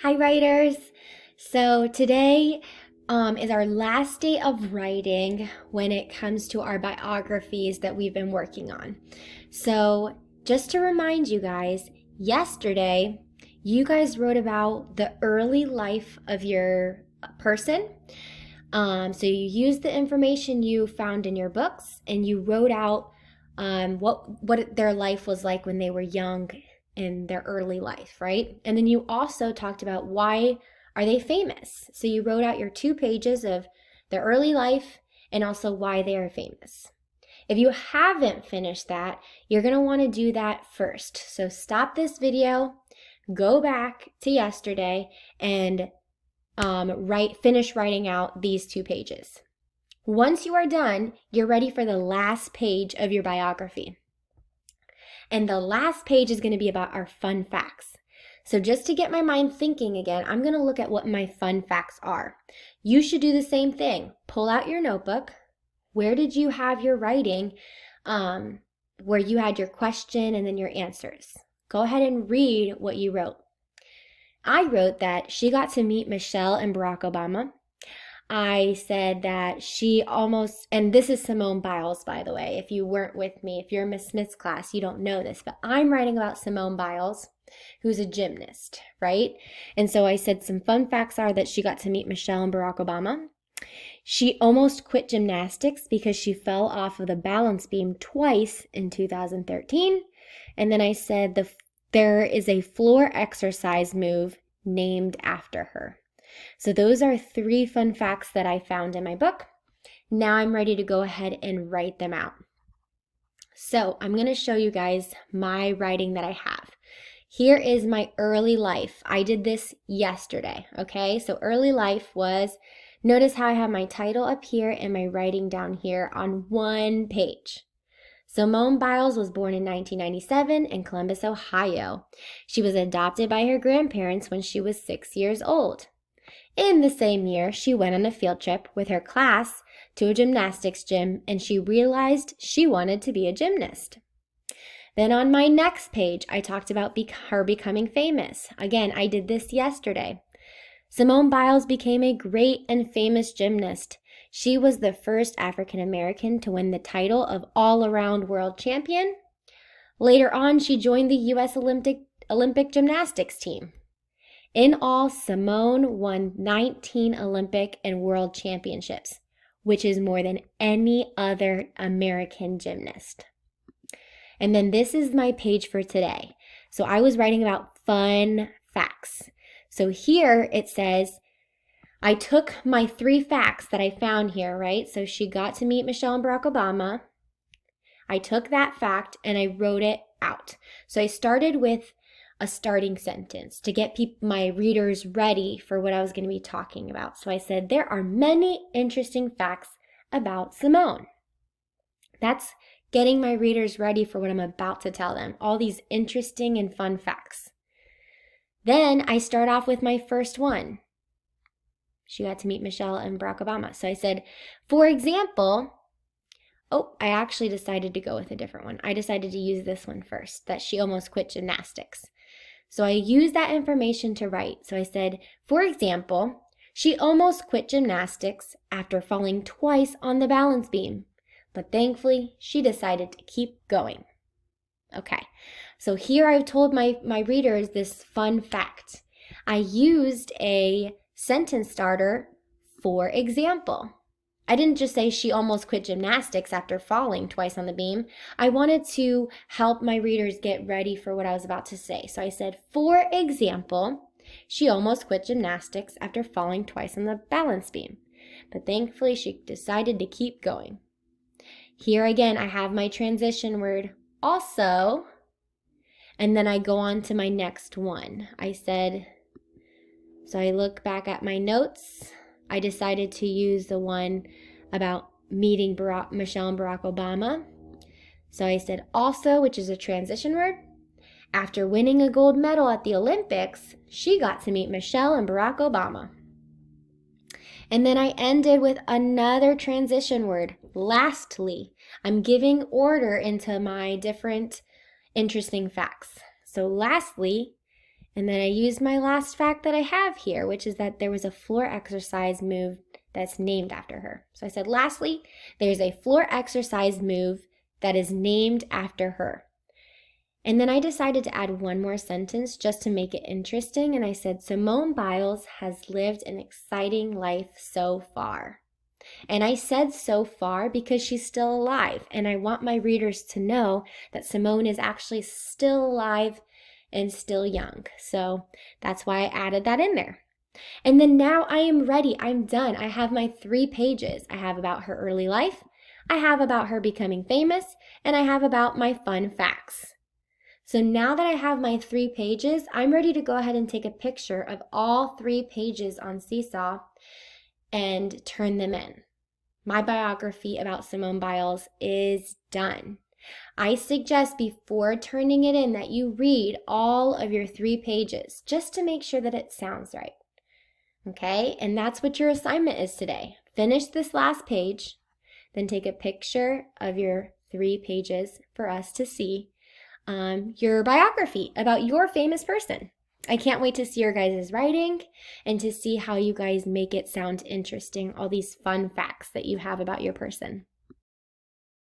Hi, writers. So today is our last day of writing when it comes to our biographies that we've been working on. So just to remind you guys, yesterday you guys wrote about the early life of your person. So you used the information you found in your books and you wrote out what their life was like when they were young in their early life, right? And then you also talked about why are they famous. So you wrote out your 2 pages of their early life and also why they are famous. If you haven't finished that, you're going to want to do that first. So stop this video, go back to yesterday, and finish writing out these 2 pages. Once you are done, you're ready for the last page of your biography. And the last page is going to be about our fun facts. So just to get my mind thinking again, I'm going to look at what my fun facts are. You should do the same thing. Pull out your notebook. Where did you have your writing where you had your question and then your answers? Go ahead and read what you wrote. I wrote that she got to meet Michelle and Barack Obama. I said that and this is Simone Biles, by the way. If you weren't with me, if you're in Miss Smith's class, you don't know this, but I'm writing about Simone Biles, who's a gymnast, right? And so I said some fun facts are that she got to meet Michelle and Barack Obama. She almost quit gymnastics because she fell off of the balance beam twice in 2013. And then I said there is a floor exercise move named after her. So those are 3 fun facts that I found in my book. Now I'm ready to go ahead and write them out. So I'm going to show you guys my writing that I have. Here is my early life. I did this yesterday, okay? So early life was, notice how I have my title up here and my writing down here on 1 page. Simone Biles was born in 1997 in Columbus, Ohio. She was adopted by her grandparents when she was 6 years old. In the same year, she went on a field trip with her class to a gymnastics gym and she realized she wanted to be a gymnast. Then on my next page, I talked about her becoming famous. Again, I did this yesterday. Simone Biles became a great and famous gymnast. She was the first African American to win the title of all-around world champion. Later on, she joined the U.S. Olympic gymnastics team. In all, Simone won 19 Olympic and world championships, which is more than any other American gymnast. And then this is my page for today. So I was writing about fun facts. So here it says, I took my 3 facts that I found here, right? So she got to meet Michelle and Barack Obama. I took that fact and I wrote it out. So I started with a starting sentence to get my readers ready for what I was going to be talking about. So I said, there are many interesting facts about Simone. That's getting my readers ready for what I'm about to tell them, all these interesting and fun facts. Then I start off with my first one. She got to meet Michelle and Barack Obama. So I said, for example, I actually decided to go with a different one. I decided to use this one first, that she almost quit gymnastics. So I used that information to write. So I said, for example, she almost quit gymnastics after falling twice on the balance beam, but thankfully she decided to keep going. Okay, so here I've told my readers this fun fact. I used a sentence starter, for example. I didn't just say she almost quit gymnastics after falling twice on the beam. I wanted to help my readers get ready for what I was about to say. So I said, for example, she almost quit gymnastics after falling twice on the balance beam, but thankfully she decided to keep going. Here again, I have my transition word, also, and then I go on to my next one. So I look back at my notes. I decided to use the one about meeting Michelle and Barack Obama. So I said also, which is a transition word. After winning a gold medal at the Olympics, she got to meet Michelle and Barack Obama. And then I ended with another transition word, lastly. I'm giving order into my different interesting facts. So lastly And then I used my last fact that I have here, which is that there was a floor exercise move that's named after her. So I said, lastly, there's a floor exercise move that is named after her. And then I decided to add one more sentence just to make it interesting. And I said, Simone Biles has lived an exciting life so far. And I said so far because she's still alive. And I want my readers to know that Simone is actually still alive and still young. So that's why I added that in there. And then now I am ready. I'm done. I have my 3 pages. I have about her early life, I have about her becoming famous, and I have about my fun facts. So now that I have my 3 pages, I'm ready to go ahead and take a picture of all 3 pages on Seesaw and turn them in. My biography about Simone Biles is done. I suggest before turning it in that you read all of your 3 pages just to make sure that it sounds right. Okay, and that's what your assignment is today. Finish this last page, then take a picture of your 3 pages for us to see your biography about your famous person. I can't wait to see your guys' writing and to see how you guys make it sound interesting, all these fun facts that you have about your person.